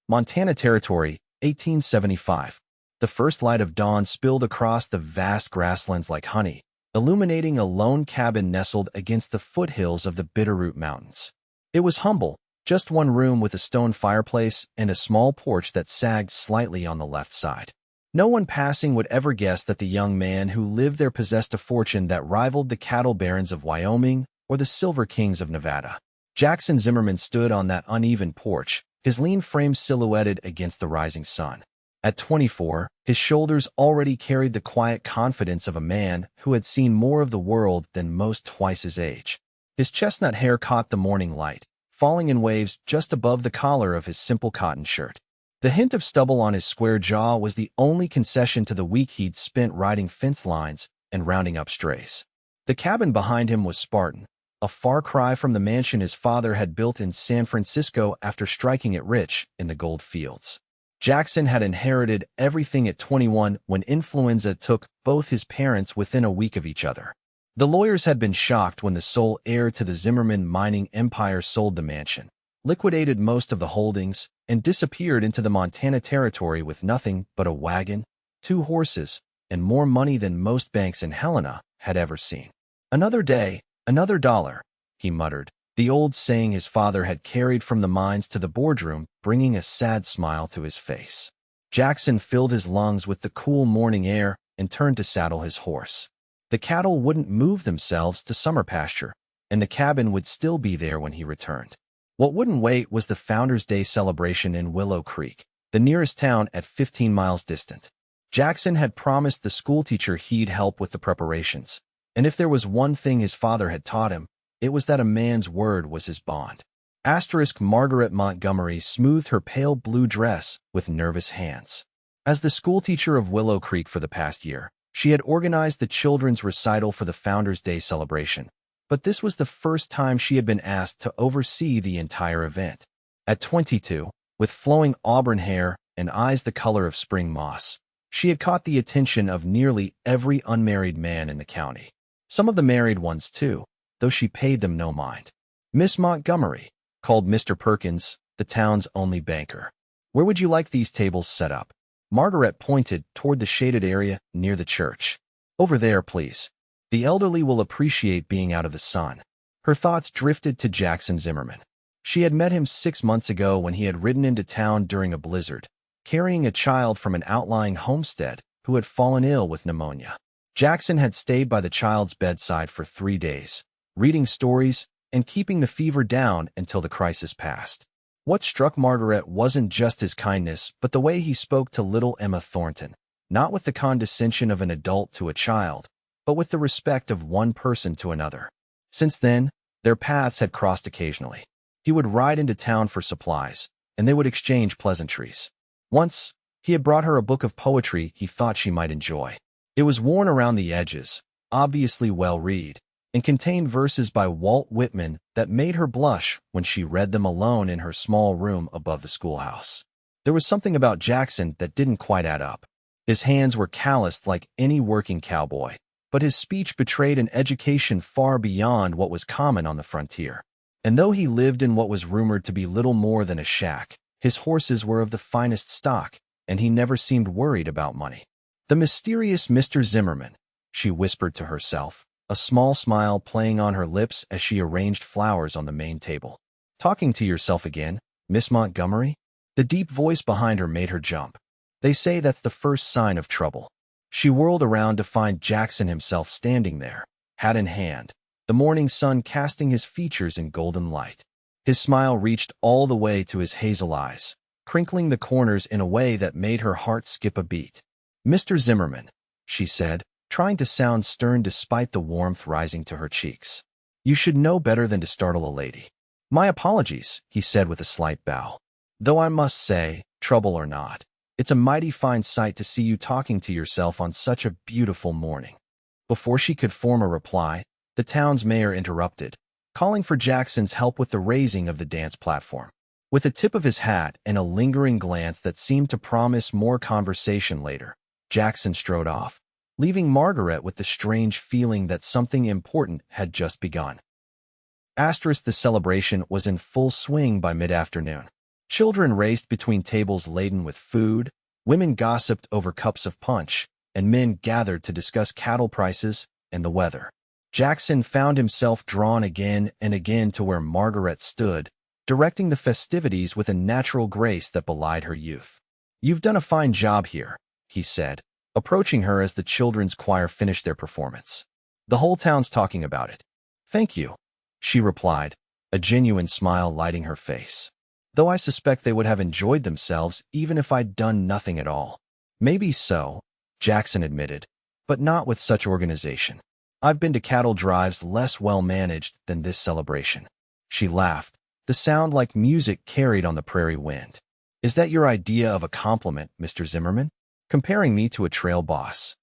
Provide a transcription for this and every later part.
Montana Territory, 1875. The first light of dawn spilled across the vast grasslands like honey, illuminating a lone cabin nestled against the foothills of the Bitterroot Mountains. It was humble, just one room with a stone fireplace and a small porch that sagged slightly on the left side. No one passing would ever guess that the young man who lived there possessed a fortune that rivaled the cattle barons of Wyoming or the silver kings of Nevada. Jackson Zimmerman stood on that uneven porch, his lean frame silhouetted against the rising sun. At 24, his shoulders already carried the quiet confidence of a man who had seen more of the world than most twice his age. His chestnut hair caught the morning light, falling in waves just above the collar of his simple cotton shirt. The hint of stubble on his square jaw was the only concession to the week he'd spent riding fence lines and rounding up strays. The cabin behind him was Spartan, a far cry from the mansion his father had built in San Francisco after striking it rich in the gold fields. Jackson had inherited everything at 21 when influenza took both his parents within a week of each other. The lawyers had been shocked when the sole heir to the Zimmerman mining empire sold the mansion, liquidated most of the holdings, and disappeared into the Montana Territory with nothing but a wagon, 2 horses, and more money than most banks in Helena had ever seen. "Another day, another dollar," he muttered, the old saying his father had carried from the mines to the boardroom, bringing a sad smile to his face. Jackson filled his lungs with the cool morning air and turned to saddle his horse. The cattle wouldn't move themselves to summer pasture, and the cabin would still be there when he returned. What wouldn't wait was the Founders' Day celebration in Willow Creek, the nearest town at 15 miles distant. Jackson had promised the schoolteacher he'd help with the preparations, and if there was one thing his father had taught him, it was that a man's word was his bond. Margarette Montgomery smoothed her pale blue dress with nervous hands. As the schoolteacher of Willow Creek for the past year, she had organized the children's recital for the Founders' Day celebration, but this was the first time she had been asked to oversee the entire event. At 22, with flowing auburn hair and eyes the color of spring moss, she had caught the attention of nearly every unmarried man in the county. Some of the married ones, too, though she paid them no mind. "Miss Montgomery," called Mr. Perkins, the town's only banker. "Where would you like these tables set up?" Margarette pointed toward the shaded area near the church. "Over there, please. The elderly will appreciate being out of the sun." Her thoughts drifted to Jackson Zimmerman. She had met him 6 months ago when he had ridden into town during a blizzard, carrying a child from an outlying homestead who had fallen ill with pneumonia. Jackson had stayed by the child's bedside for 3 days, reading stories and keeping the fever down until the crisis passed. What struck Margarette wasn't just his kindness, but the way he spoke to little Emma Thornton, not with the condescension of an adult to a child, but with the respect of one person to another. Since then, their paths had crossed occasionally. He would ride into town for supplies, and they would exchange pleasantries. Once, he had brought her a book of poetry he thought she might enjoy. It was worn around the edges, obviously well-read, and contained verses by Walt Whitman that made her blush when she read them alone in her small room above the schoolhouse. There was something about Jackson that didn't quite add up. His hands were calloused like any working cowboy, but his speech betrayed an education far beyond what was common on the frontier. And though he lived in what was rumored to be little more than a shack, his horses were of the finest stock, and he never seemed worried about money. "The mysterious Mr. Zimmerman," she whispered to herself, a small smile playing on her lips as she arranged flowers on the main table. "Talking to yourself again, Miss Montgomery?" The deep voice behind her made her jump. "They say that's the first sign of trouble." She whirled around to find Jackson himself standing there, hat in hand, the morning sun casting his features in golden light. His smile reached all the way to his hazel eyes, crinkling the corners in a way that made her heart skip a beat. "Mr. Zimmerman," she said, trying to sound stern despite the warmth rising to her cheeks. "You should know better than to startle a lady." "My apologies," he said with a slight bow. "Though I must say, trouble or not, it's a mighty fine sight to see you talking to yourself on such a beautiful morning." Before she could form a reply, the town's mayor interrupted, calling for Jackson's help with the raising of the dance platform. With a tip of his hat and a lingering glance that seemed to promise more conversation later, Jackson strode off, leaving Margarette with the strange feeling that something important had just begun. The celebration was in full swing by mid-afternoon. Children raced between tables laden with food, women gossiped over cups of punch, and men gathered to discuss cattle prices and the weather. Jackson found himself drawn again and again to where Margarette stood, directing the festivities with a natural grace that belied her youth. "You've done a fine job here," he said, approaching her as the children's choir finished their performance. "The whole town's talking about it." "Thank you," she replied, a genuine smile lighting her face. "Though I suspect they would have enjoyed themselves even if I'd done nothing at all." "Maybe so," Jackson admitted, "but not with such organization. I've been to cattle drives less well-managed than this celebration." She laughed, the sound like music carried on the prairie wind. "Is that your idea of a compliment, Mr. Zimmerman? Comparing me to a trail boss?"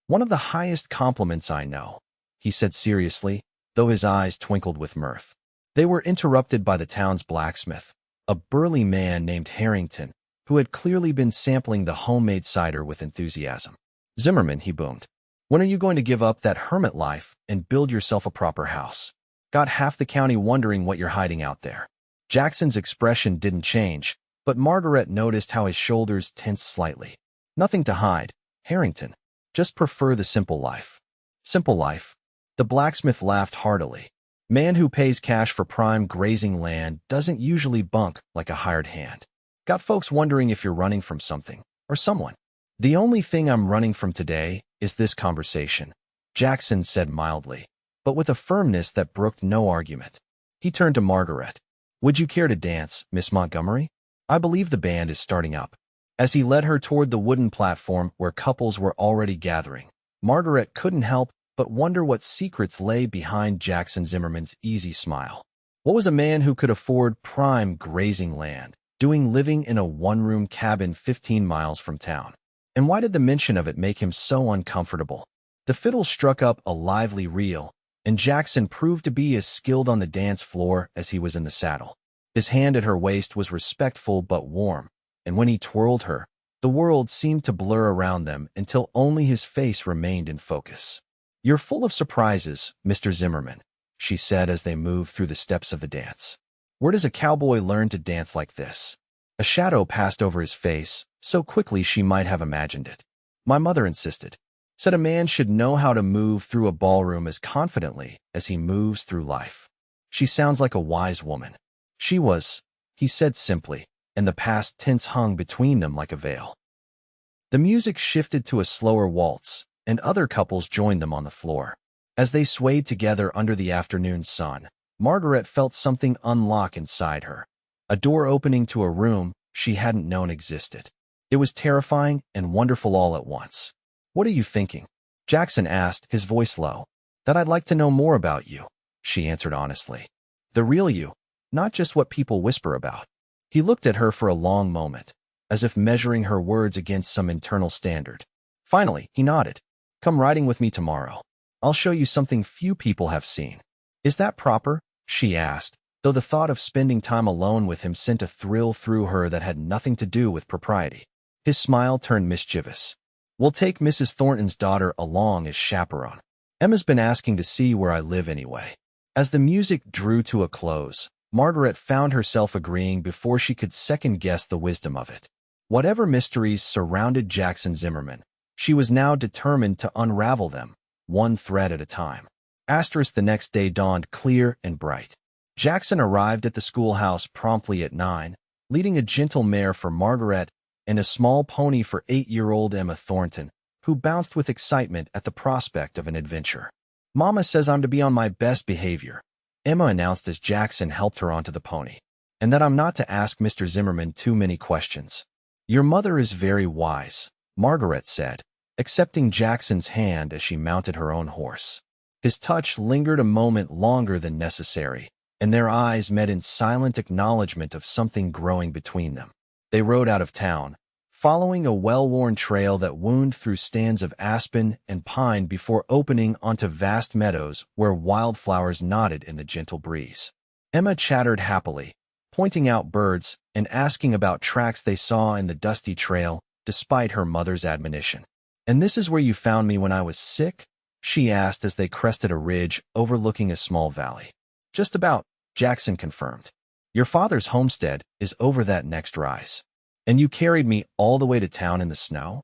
"One of the highest compliments I know," he said seriously, though his eyes twinkled with mirth. They were interrupted by the town's blacksmith, a burly man named Harrington, who had clearly been sampling the homemade cider with enthusiasm. "Zimmerman," he boomed, "when are you going to give up that hermit life and build yourself a proper house? Got half the county wondering what you're hiding out there." Jackson's expression didn't change, but Margarette noticed how his shoulders tensed slightly. "Nothing to hide, Harrington. Just prefer the simple life." "Simple life?" The blacksmith laughed heartily. "Man who pays cash for prime grazing land doesn't usually bunk like a hired hand. Got folks wondering if you're running from something or someone." "The only thing I'm running from today is this conversation," Jackson said mildly, but with a firmness that brooked no argument. He turned to Margarette. "Would you care to dance, Miss Montgomery? I believe the band is starting up." As he led her toward the wooden platform where couples were already gathering, Margarette couldn't help but wonder what secrets lay behind Jackson Zimmerman's easy smile. What was a man who could afford prime grazing land doing living in a one-room cabin 15 miles from town? And why did the mention of it make him so uncomfortable? The fiddle struck up a lively reel, and Jackson proved to be as skilled on the dance floor as he was in the saddle. His hand at her waist was respectful but warm, and when he twirled her, the world seemed to blur around them until only his face remained in focus. "You're full of surprises, Mr. Zimmerman," she said as they moved through the steps of the dance. "Where does a cowboy learn to dance like this?" A shadow passed over his face, so quickly she might have imagined it. "My mother insisted. Said a man should know how to move through a ballroom as confidently as he moves through life." "She sounds like a wise woman." "She was," he said simply, and the past tense hung between them like a veil. The music shifted to a slower waltz, and other couples joined them on the floor. As they swayed together under the afternoon sun, Margarette felt something unlock inside her, a door opening to a room she hadn't known existed. It was terrifying and wonderful all at once. "What are you thinking?" Jackson asked, his voice low. "That I'd like to know more about you," she answered honestly. "The real you, not just what people whisper about." He looked at her for a long moment, as if measuring her words against some internal standard. Finally, he nodded. "Come riding with me tomorrow. I'll show you something few people have seen." "Is that proper?" she asked, though the thought of spending time alone with him sent a thrill through her that had nothing to do with propriety. His smile turned mischievous. "We'll take Mrs. Thornton's daughter along as chaperone. Emma's been asking to see where I live anyway." As the music drew to a close, Margarette found herself agreeing before she could second-guess the wisdom of it. Whatever mysteries surrounded Jackson Zimmerman, she was now determined to unravel them, one thread at a time. The next day dawned clear and bright. Jackson arrived at the schoolhouse promptly at 9, leading a gentle mare for Margarette and a small pony for 8-year-old Emma Thornton, who bounced with excitement at the prospect of an adventure. "Mama says I'm to be on my best behavior," Emma announced as Jackson helped her onto the pony, "and that I'm not to ask Mr. Zimmerman too many questions." "Your mother is very wise," Margarette said, accepting Jackson's hand as she mounted her own horse. His touch lingered a moment longer than necessary, and their eyes met in silent acknowledgement of something growing between them. They rode out of town, following a well-worn trail that wound through stands of aspen and pine before opening onto vast meadows where wildflowers nodded in the gentle breeze. Emma chattered happily, pointing out birds and asking about tracks they saw in the dusty trail, despite her mother's admonition. "And this is where you found me when I was sick?" she asked as they crested a ridge overlooking a small valley. "Just about," Jackson confirmed. Your father's homestead is over that next rise. And you carried me all the way to town in the snow?"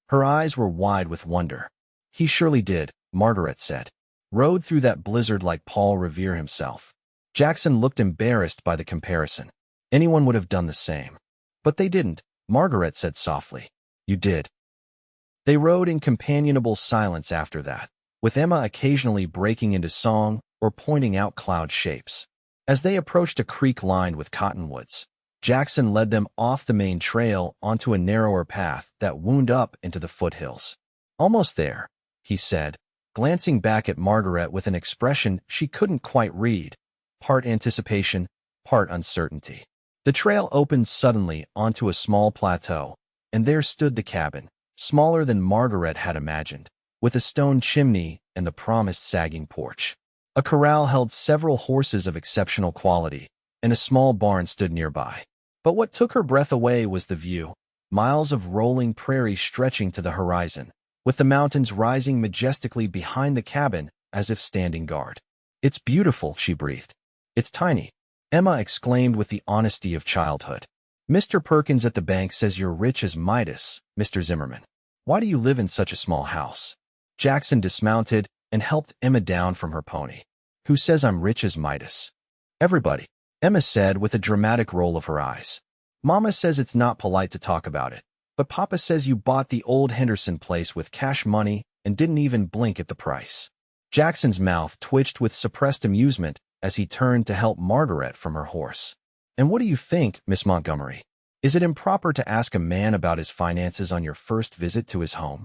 Her eyes were wide with wonder. "He surely did," Margarette said. "Rode through that blizzard like Paul Revere himself." Jackson looked embarrassed by the comparison. Anyone would have done the same. "But they didn't," Margarette said softly. "You did." They rode in companionable silence after that, with Emma occasionally breaking into song or pointing out cloud shapes. As they approached a creek lined with cottonwoods, Jackson led them off the main trail onto a narrower path that wound up into the foothills. "Almost there," he said, glancing back at Margarette with an expression she couldn't quite read, part anticipation, part uncertainty. The trail opened suddenly onto a small plateau, and there stood the cabin, smaller than Margarette had imagined, with a stone chimney and the promised sagging porch. A corral held several horses of exceptional quality, and a small barn stood nearby. But what took her breath away was the view, miles of rolling prairie stretching to the horizon, with the mountains rising majestically behind the cabin as if standing guard. "It's beautiful," she breathed. "It's tiny," Emma exclaimed with the honesty of childhood. "Mr. Perkins at the bank says you're rich as Midas, Mr. Zimmerman. Why do you live in such a small house?" Jackson dismounted and helped Emma down from her pony. "Who says I'm rich as Midas?" "Everybody," Emma said with a dramatic roll of her eyes. "Mama says it's not polite to talk about it, but Papa says you bought the old Henderson place with cash money and didn't even blink at the price." Jackson's mouth twitched with suppressed amusement as he turned to help Margarette from her horse. "And what do you think, Miss Montgomery? Is it improper to ask a man about his finances on your first visit to his home?"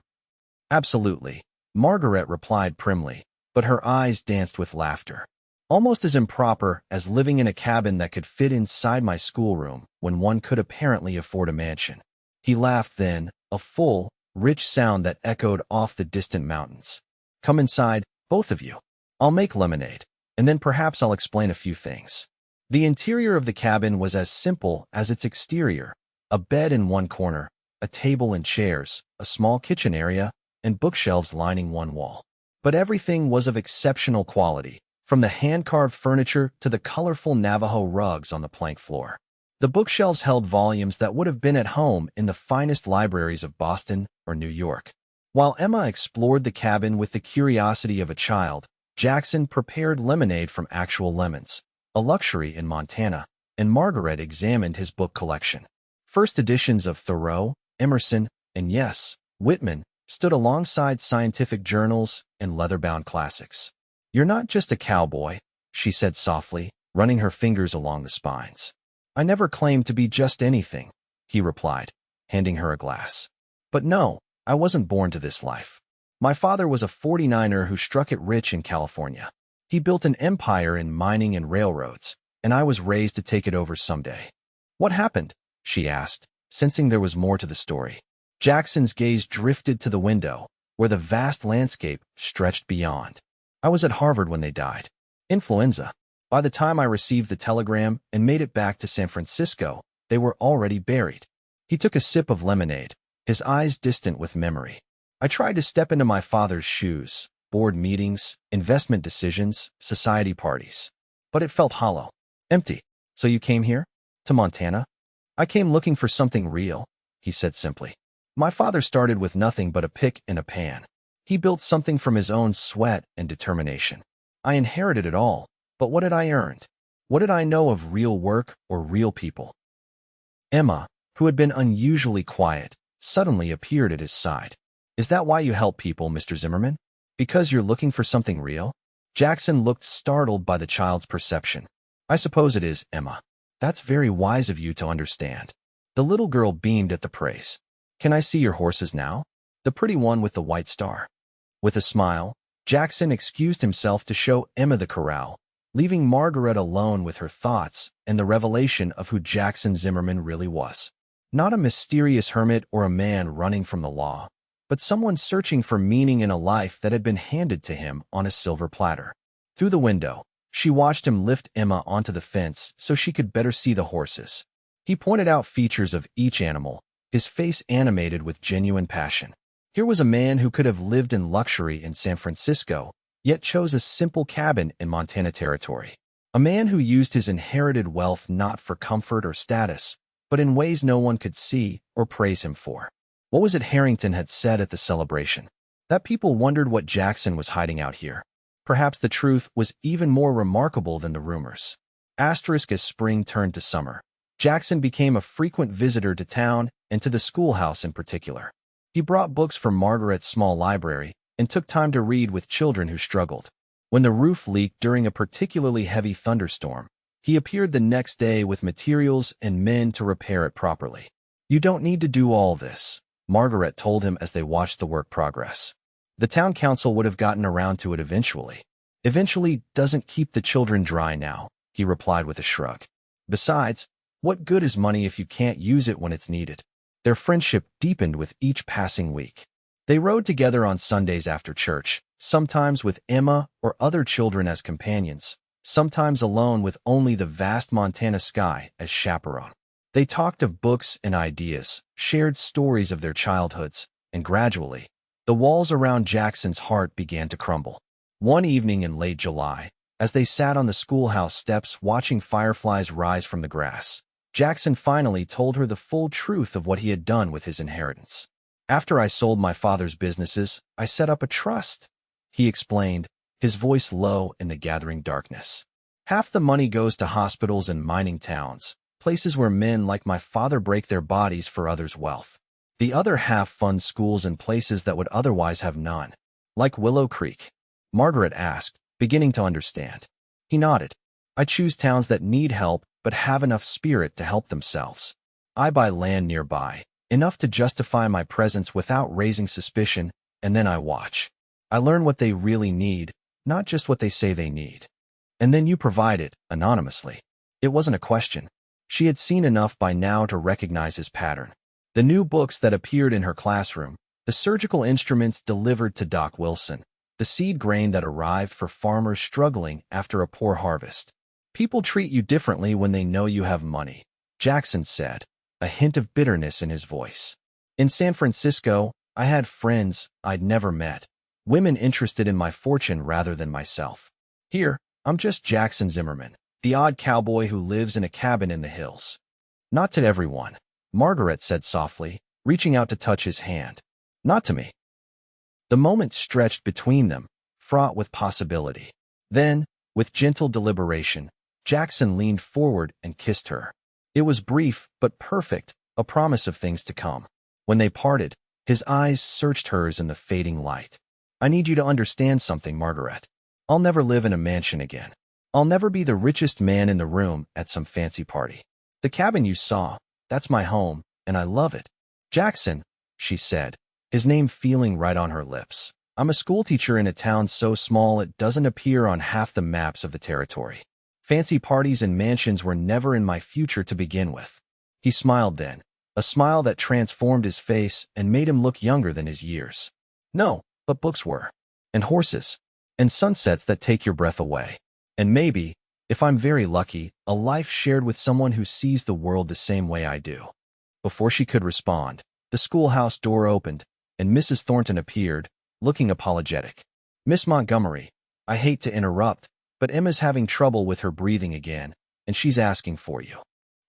"Absolutely," Margarette replied primly, but her eyes danced with laughter. "Almost as improper as living in a cabin that could fit inside my schoolroom when one could apparently afford a mansion." He laughed then, a full, rich sound that echoed off the distant mountains. "Come inside, both of you. I'll make lemonade, and then perhaps I'll explain a few things." The interior of the cabin was as simple as its exterior: a bed in one corner, a table and chairs, a small kitchen area, and bookshelves lining one wall. But everything was of exceptional quality, from the hand-carved furniture to the colorful Navajo rugs on the plank floor. The bookshelves held volumes that would have been at home in the finest libraries of Boston or New York. While Emma explored the cabin with the curiosity of a child, Jackson prepared lemonade from actual lemons, a luxury in Montana, and Margarette examined his book collection. First editions of Thoreau, Emerson, and yes, Whitman stood alongside scientific journals and leather-bound classics. "You're not just a cowboy," she said softly, running her fingers along the spines. "I never claimed to be just anything," he replied, handing her a glass. "But no, I wasn't born to this life. My father was a 49er who struck it rich in California. He built an empire in mining and railroads, and I was raised to take it over someday." "What happened?" she asked, sensing there was more to the story. Jackson's gaze drifted to the window, where the vast landscape stretched beyond. "I was at Harvard when they died. Influenza. By the time I received the telegram and made it back to San Francisco, they were already buried." He took a sip of lemonade, his eyes distant with memory. "I tried to step into my father's shoes, board meetings, investment decisions, society parties. But it felt hollow, empty. So you came here? To Montana?" "I came looking for something real," he said simply. "My father started with nothing but a pick and a pan. He built something from his own sweat and determination. I inherited it all, but what had I earned? What did I know of real work or real people?" Emma, who had been unusually quiet, suddenly appeared at his side. "Is that why you help people, Mr. Zimmerman? Because you're looking for something real?" Jackson looked startled by the child's perception. "I suppose it is, Emma. That's very wise of you to understand." The little girl beamed at the praise. "Can I see your horses now? The pretty one with the white star?" With a smile, Jackson excused himself to show Emma the corral, leaving Margarette alone with her thoughts and the revelation of who Jackson Zimmerman really was. Not a mysterious hermit or a man running from the law, but someone searching for meaning in a life that had been handed to him on a silver platter. Through the window, she watched him lift Emma onto the fence so she could better see the horses. He pointed out features of each animal, his face animated with genuine passion. Here was a man who could have lived in luxury in San Francisco, yet chose a simple cabin in Montana territory. A man who used his inherited wealth not for comfort or status, but in ways no one could see or praise him for. What was it Harrington had said at the celebration? That people wondered what Jackson was hiding out here. Perhaps the truth was even more remarkable than the rumors. Asterisk as spring turned to summer, Jackson became a frequent visitor to town and to the schoolhouse in particular. He brought books from Margarette's small library and took time to read with children who struggled. When the roof leaked during a particularly heavy thunderstorm, he appeared the next day with materials and men to repair it properly. "You don't need to do all this," Margarette told him as they watched the work progress. "The town council would have gotten around to it eventually." "Eventually doesn't keep the children dry now," he replied with a shrug. "Besides, what good is money if you can't use it when it's needed?" Their friendship deepened with each passing week. They rode together on Sundays after church, sometimes with Emma or other children as companions, sometimes alone with only the vast Montana sky as chaperone. They talked of books and ideas, shared stories of their childhoods, and gradually, the walls around Jackson's heart began to crumble. One evening in late July, as they sat on the schoolhouse steps watching fireflies rise from the grass, Jackson finally told her the full truth of what he had done with his inheritance. "After I sold my father's businesses, I set up a trust," he explained, his voice low in the gathering darkness. "Half the money goes to hospitals and mining towns, places where men like my father break their bodies for others' wealth. The other half funds schools and places that would otherwise have none." "Like Willow Creek?" Margaret asked, beginning to understand. He nodded. "I choose towns that need help but have enough spirit to help themselves. I buy land nearby, enough to justify my presence without raising suspicion, and then I watch. I learn what they really need, not just what they say they need. And then you provide it, anonymously." It wasn't a question. She had seen enough by now to recognize his pattern. The new books that appeared in her classroom, the surgical instruments delivered to Doc Wilson, the seed grain that arrived for farmers struggling after a poor harvest. "People treat you differently when they know you have money," Jackson said, a hint of bitterness in his voice. "In San Francisco, I had friends I'd never met, women interested in my fortune rather than myself. Here, I'm just Jackson Zimmerman, the odd cowboy who lives in a cabin in the hills." "Not to everyone," Margarette said softly, reaching out to touch his hand. "Not to me." The moment stretched between them, fraught with possibility. Then, with gentle deliberation, Jackson leaned forward and kissed her. It was brief but perfect, a promise of things to come. When they parted, his eyes searched hers in the fading light. "I need you to understand something, Margarette. I'll never live in a mansion again. I'll never be the richest man in the room at some fancy party. The cabin you saw, that's my home, and I love it." "Jackson," she said, his name feeling right on her lips. "I'm a schoolteacher in a town so small it doesn't appear on half the maps of the territory. Fancy parties and mansions were never in my future to begin with." He smiled then, a smile that transformed his face and made him look younger than his years. "No, but books were. And horses. And sunsets that take your breath away. And maybe, if I'm very lucky, a life shared with someone who sees the world the same way I do." Before she could respond, the schoolhouse door opened, and Mrs. Thornton appeared, looking apologetic. "Miss Montgomery, I hate to interrupt, but Emma's having trouble with her breathing again, and she's asking for you."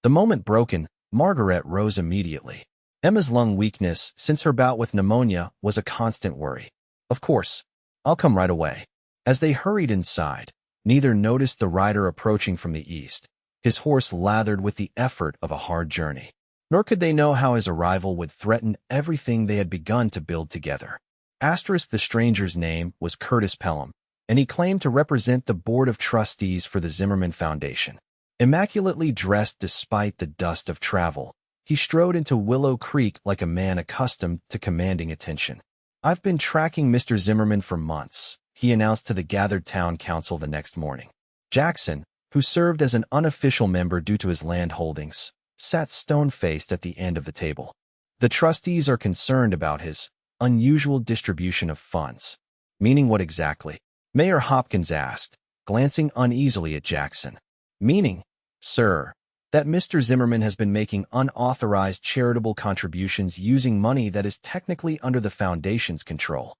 The moment broken, Margarette rose immediately. Emma's lung weakness since her bout with pneumonia was a constant worry. "Of course. I'll come right away." As they hurried inside, neither noticed the rider approaching from the east, his horse lathered with the effort of a hard journey. Nor could they know how his arrival would threaten everything they had begun to build together. Asterisk the stranger's name was Curtis Pelham, and he claimed to represent the Board of Trustees for the Zimmerman Foundation. Immaculately dressed despite the dust of travel, he strode into Willow Creek like a man accustomed to commanding attention. "I've been tracking Mr. Zimmerman for months," he announced to the gathered town council the next morning. Jackson, who served as an unofficial member due to his land holdings, sat stone-faced at the end of the table. "The trustees are concerned about his unusual distribution of funds." "Meaning what exactly?" Mayor Hopkins asked, glancing uneasily at Jackson. "Meaning, sir, that Mr. Zimmerman has been making unauthorized charitable contributions using money that is technically under the foundation's control."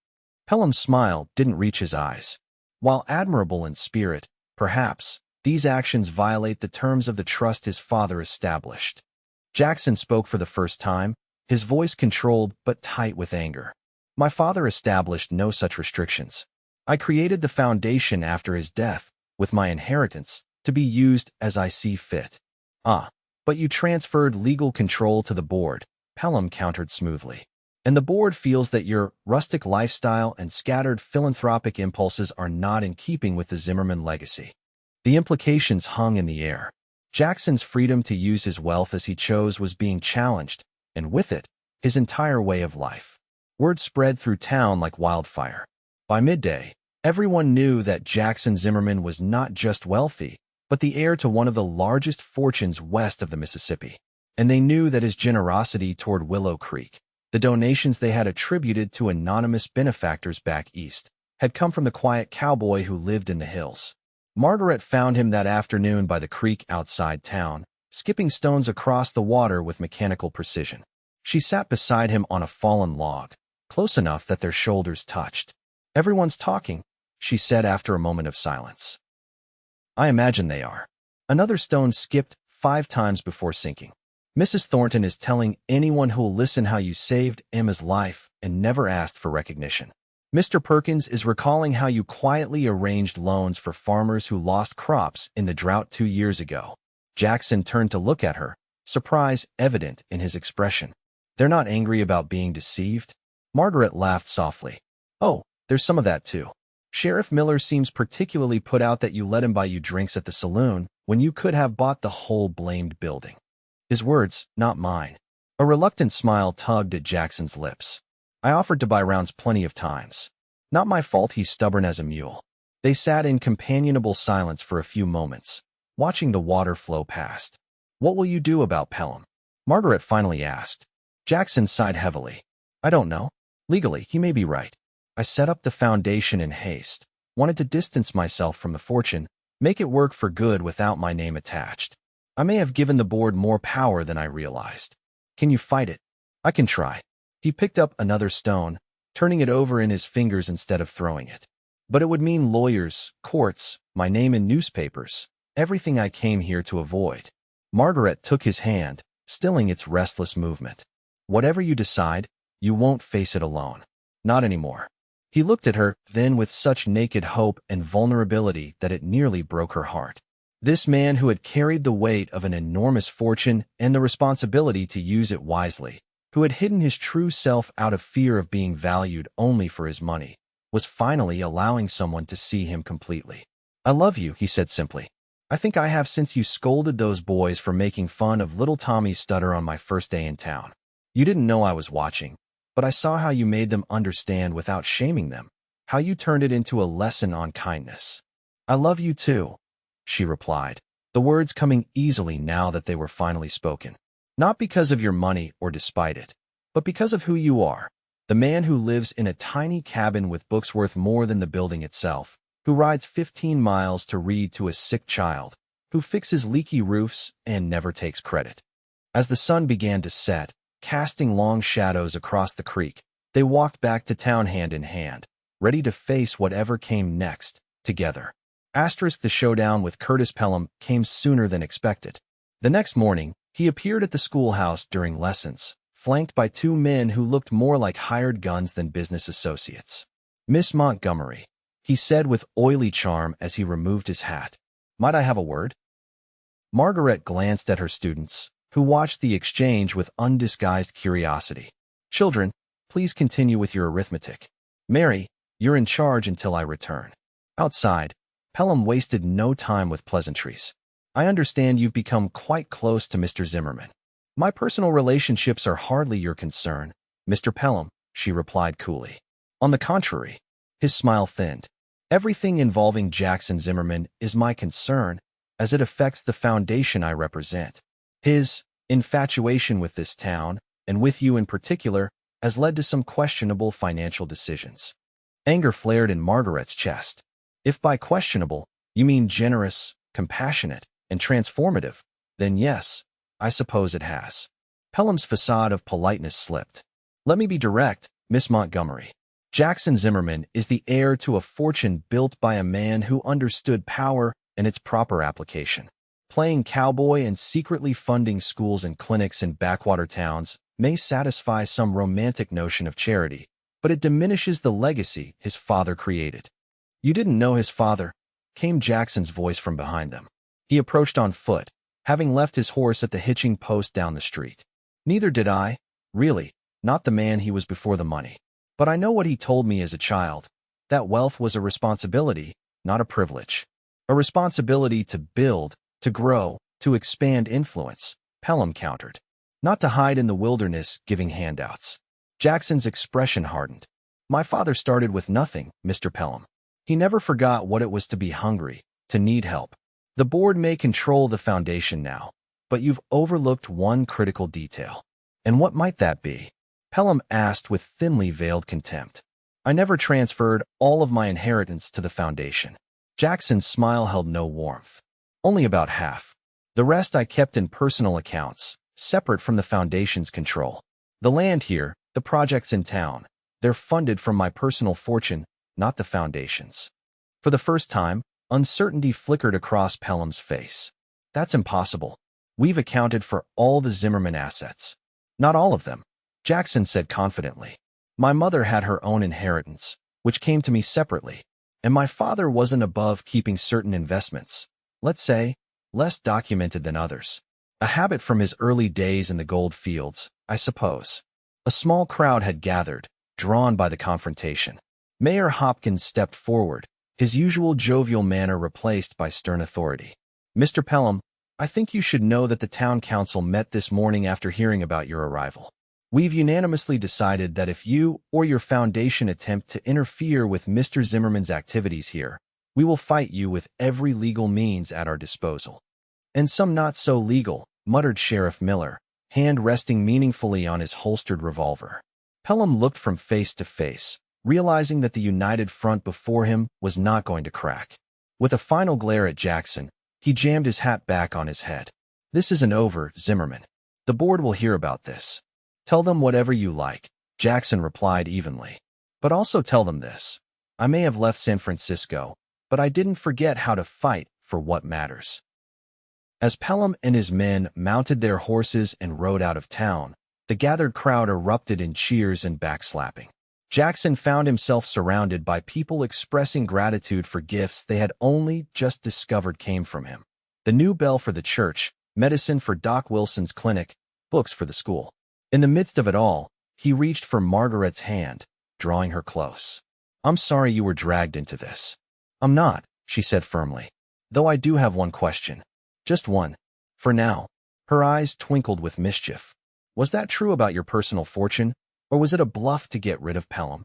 Pelham's smile didn't reach his eyes. While admirable in spirit, perhaps, These actions violate the terms of the trust his father established. Jackson spoke for the first time, his voice controlled but tight with anger. My father established no such restrictions. I created the foundation after his death, with my inheritance, to be used as I see fit. But you transferred legal control to the board, Pelham countered smoothly. And the board feels that your rustic lifestyle and scattered philanthropic impulses are not in keeping with the Zimmerman legacy. The implications hung in the air. Jackson's freedom to use his wealth as he chose was being challenged, and with it, his entire way of life. Word spread through town like wildfire. By midday, everyone knew that Jackson Zimmerman was not just wealthy, but the heir to one of the largest fortunes west of the Mississippi. And they knew that his generosity toward Willow Creek, the donations they had attributed to anonymous benefactors back east, had come from the quiet cowboy who lived in the hills. Margarette found him that afternoon by the creek outside town, skipping stones across the water with mechanical precision. She sat beside him on a fallen log, close enough that their shoulders touched. Everyone's talking, she said after a moment of silence. I imagine they are. Another stone skipped 5 times before sinking. Mrs. Thornton is telling anyone who'll listen how you saved Emma's life and never asked for recognition. Mr. Perkins is recalling how you quietly arranged loans for farmers who lost crops in the drought 2 years ago. Jackson turned to look at her, surprise evident in his expression. They're not angry about being deceived? Margarette laughed softly. Oh, there's some of that too. Sheriff Miller seems particularly put out that you let him buy you drinks at the saloon when you could have bought the whole blamed building. His words, not mine. A reluctant smile tugged at Jackson's lips. I offered to buy rounds plenty of times. Not my fault he's stubborn as a mule. They sat in companionable silence for a few moments, watching the water flow past. What will you do about Pelham? Margarette finally asked. Jackson sighed heavily. I don't know. Legally, he may be right. I set up the foundation in haste, wanted to distance myself from the fortune, make it work for good without my name attached. I may have given the board more power than I realized. Can you fight it? I can try. He picked up another stone, turning it over in his fingers instead of throwing it. But it would mean lawyers, courts, my name in newspapers, everything I came here to avoid. Margarette took his hand, stilling its restless movement. Whatever you decide, you won't face it alone. Not anymore. He looked at her, then with such naked hope and vulnerability that it nearly broke her heart. This man who had carried the weight of an enormous fortune and the responsibility to use it wisely, who had hidden his true self out of fear of being valued only for his money, was finally allowing someone to see him completely. I love you, he said simply. I think I have since you scolded those boys for making fun of little Tommy's stutter on my first day in town. You didn't know I was watching, but I saw how you made them understand without shaming them, how you turned it into a lesson on kindness. I love you too, she replied, the words coming easily now that they were finally spoken. Not because of your money or despite it, but because of who you are, the man who lives in a tiny cabin with books worth more than the building itself, who rides 15 miles to read to a sick child, who fixes leaky roofs and never takes credit. As the sun began to set, casting long shadows across the creek, they walked back to town hand in hand, ready to face whatever came next, together. The showdown with Curtis Pelham came sooner than expected. The next morning, he appeared at the schoolhouse during lessons, flanked by 2 men who looked more like hired guns than business associates. Miss Montgomery, he said with oily charm as he removed his hat. Might I have a word? Margarette glanced at her students, who watched the exchange with undisguised curiosity. Children, please continue with your arithmetic. Mary, you're in charge until I return. Outside, Pelham wasted no time with pleasantries. I understand you've become quite close to Mr. Zimmerman. My personal relationships are hardly your concern, Mr. Pelham, she replied coolly. On the contrary, his smile thinned. Everything involving Jackson Zimmerman is my concern, as it affects the foundation I represent. His infatuation with this town, and with you in particular, has led to some questionable financial decisions. Anger flared in Margarette's chest. If by questionable, you mean generous, compassionate, and transformative, then yes, I suppose it has. Pelham's facade of politeness slipped. Let me be direct, Miss Montgomery. Jackson Zimmerman is the heir to a fortune built by a man who understood power and its proper application. Playing cowboy and secretly funding schools and clinics in backwater towns may satisfy some romantic notion of charity, but it diminishes the legacy his father created. "You didn't know his father?" came Jackson's voice from behind them. He approached on foot, having left his horse at the hitching post down the street. "Neither did I, really, not the man he was before the money. But I know what he told me as a child, that wealth was a responsibility, not a privilege. A responsibility to build, to grow, to expand influence," Pelham countered. "Not to hide in the wilderness giving handouts." Jackson's expression hardened. "My father started with nothing, Mr. Pelham. He never forgot what it was to be hungry, to need help. The board may control the foundation now, but you've overlooked one critical detail." "And what might that be?" Pelham asked with thinly veiled contempt. "I never transferred all of my inheritance to the foundation." Jackson's smile held no warmth. "Only about half. The rest I kept in personal accounts, separate from the foundation's control. The land here, the projects in town, they're funded from my personal fortune, not the foundation's." For the first time, uncertainty flickered across Pelham's face. "That's impossible. We've accounted for all the Zimmerman assets." "Not all of them," Jackson said confidently. "My mother had her own inheritance, which came to me separately, and my father wasn't above keeping certain investments, let's say, less documented than others. A habit from his early days in the gold fields, I suppose." A small crowd had gathered, drawn by the confrontation. Mayor Hopkins stepped forward, his usual jovial manner replaced by stern authority. "Mr. Pelham, I think you should know that the town council met this morning after hearing about your arrival. We've unanimously decided that if you or your foundation attempt to interfere with Mr. Zimmerman's activities here, we will fight you with every legal means at our disposal." "And some not so legal," muttered Sheriff Miller, hand resting meaningfully on his holstered revolver. Pelham looked from face to face, realizing that the united front before him was not going to crack. With a final glare at Jackson, he jammed his hat back on his head. "This isn't over, Zimmerman. The board will hear about this." "Tell them whatever you like," Jackson replied evenly. "But also tell them this. I may have left San Francisco, but I didn't forget how to fight for what matters." As Pelham and his men mounted their horses and rode out of town, the gathered crowd erupted in cheers and backslapping. Jackson found himself surrounded by people expressing gratitude for gifts they had only just discovered came from him. The new bell for the church, medicine for Doc Wilson's clinic, books for the school. In the midst of it all, he reached for Margarette's hand, drawing her close. "I'm sorry you were dragged into this." "I'm not," she said firmly. "Though I do have one question. Just one. For now." Her eyes twinkled with mischief. "Was that true about your personal fortune, or was it a bluff to get rid of Pelham?"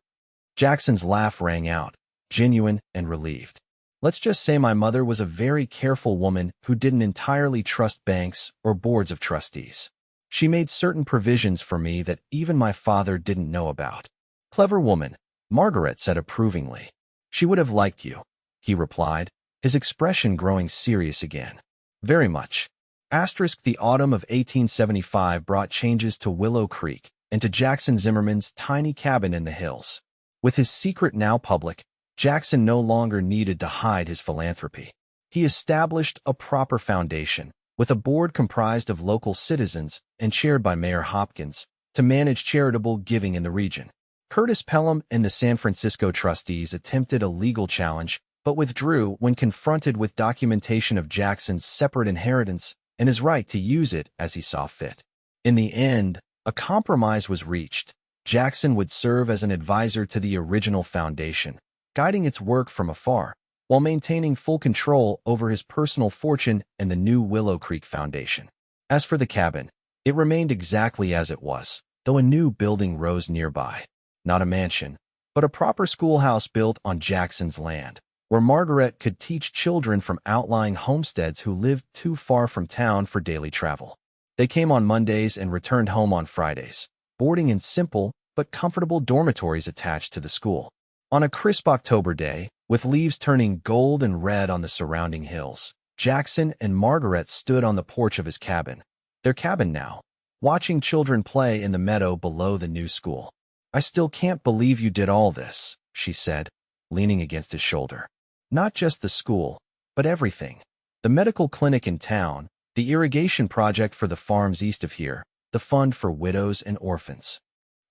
Jackson's laugh rang out, genuine and relieved. "Let's just say my mother was a very careful woman who didn't entirely trust banks or boards of trustees. She made certain provisions for me that even my father didn't know about." "Clever woman," Margarette said approvingly. "She would have liked you," he replied, his expression growing serious again. "Very much." The autumn of 1875 brought changes to Willow Creek and to Jackson Zimmerman's tiny cabin in the hills. With his secret now public, Jackson no longer needed to hide his philanthropy. He established a proper foundation, with a board comprised of local citizens and chaired by Mayor Hopkins, to manage charitable giving in the region. Curtis Pelham and the San Francisco trustees attempted a legal challenge, but withdrew when confronted with documentation of Jackson's separate inheritance and his right to use it as he saw fit. In the end, a compromise was reached. Jackson would serve as an advisor to the original foundation, guiding its work from afar, while maintaining full control over his personal fortune and the new Willow Creek Foundation. As for the cabin, it remained exactly as it was, though a new building rose nearby. Not a mansion, but a proper schoolhouse built on Jackson's land, where Margarette could teach children from outlying homesteads who lived too far from town for daily travel. They came on Mondays and returned home on Fridays, boarding in simple but comfortable dormitories attached to the school. On a crisp October day, with leaves turning gold and red on the surrounding hills, Jackson and Margarette stood on the porch of his cabin, their cabin now, watching children play in the meadow below the new school. "I still can't believe you did all this," she said, leaning against his shoulder. "Not just the school, but everything. The medical clinic in town, the irrigation project for the farms east of here, the fund for widows and orphans.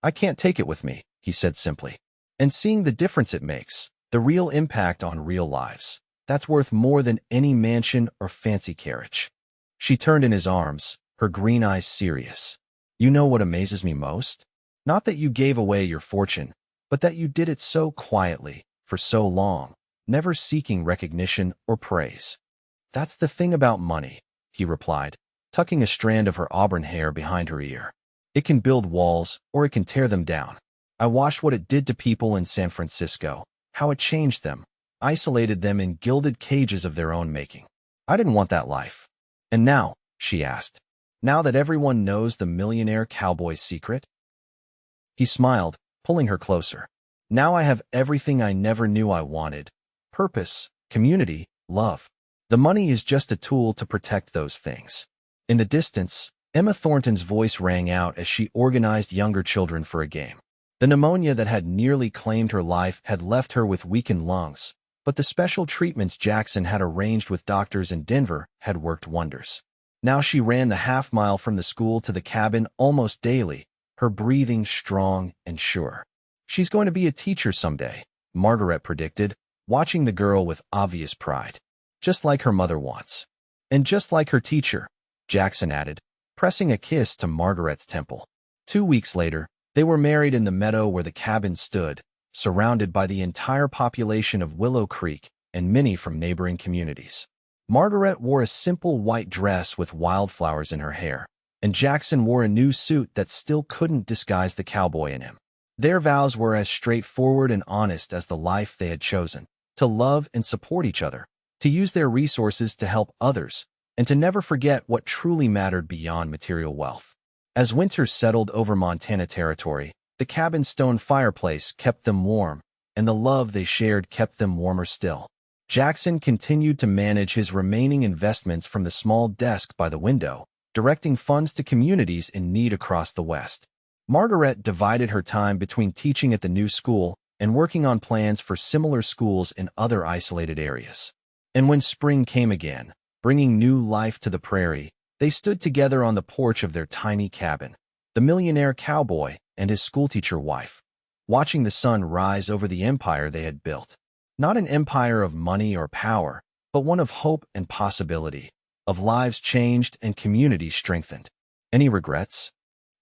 I can't take it with me, he said simply. And seeing the difference it makes, the real impact on real lives, that's worth more than any mansion or fancy carriage. She turned in his arms, her green eyes serious. You know what amazes me most? Not that you gave away your fortune, but that you did it so quietly, for so long, never seeking recognition or praise. That's the thing about money, he replied, tucking a strand of her auburn hair behind her ear. It can build walls, or it can tear them down. I watched what it did to people in San Francisco, how it changed them, isolated them in gilded cages of their own making. I didn't want that life. And now, she asked, now that everyone knows the millionaire cowboy's secret? He smiled, pulling her closer. Now I have everything I never knew I wanted. Purpose, community, love. The money is just a tool to protect those things. In the distance, Emma Thornton's voice rang out as she organized younger children for a game. The pneumonia that had nearly claimed her life had left her with weakened lungs, but the special treatments Jackson had arranged with doctors in Denver had worked wonders. Now she ran the half-mile from the school to the cabin almost daily, her breathing strong and sure. She's going to be a teacher someday, Margarette predicted, watching the girl with obvious pride. Just like her mother wants. And just like her teacher, Jackson added, pressing a kiss to Margarette's temple. 2 weeks later, they were married in the meadow where the cabin stood, surrounded by the entire population of Willow Creek and many from neighboring communities. Margarette wore a simple white dress with wildflowers in her hair, and Jackson wore a new suit that still couldn't disguise the cowboy in him. Their vows were as straightforward and honest as the life they had chosen, to love and support each other, to use their resources to help others, and to never forget what truly mattered beyond material wealth. As winter settled over Montana territory, the cabin's stone fireplace kept them warm, and the love they shared kept them warmer still. Jackson continued to manage his remaining investments from the small desk by the window, directing funds to communities in need across the West. Margarette divided her time between teaching at the new school and working on plans for similar schools in other isolated areas. And when spring came again, bringing new life to the prairie, they stood together on the porch of their tiny cabin, the millionaire cowboy and his schoolteacher wife, watching the sun rise over the empire they had built. Not an empire of money or power, but one of hope and possibility, of lives changed and communities strengthened. Any regrets?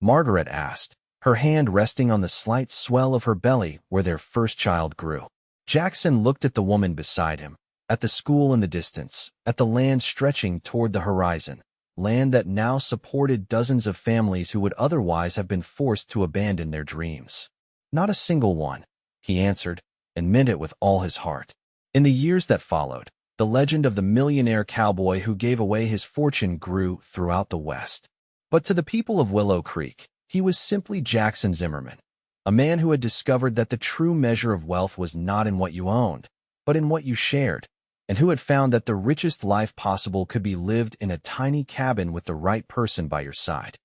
Margarette asked, her hand resting on the slight swell of her belly where their first child grew. Jackson looked at the woman beside him, at the school in the distance, at the land stretching toward the horizon, land that now supported dozens of families who would otherwise have been forced to abandon their dreams. Not a single one, he answered, and meant it with all his heart. In the years that followed, the legend of the millionaire cowboy who gave away his fortune grew throughout the West. But to the people of Willow Creek, he was simply Jackson Zimmerman, a man who had discovered that the true measure of wealth was not in what you owned, but in what you shared, and who had found that the richest life possible could be lived in a tiny cabin with the right person by your side.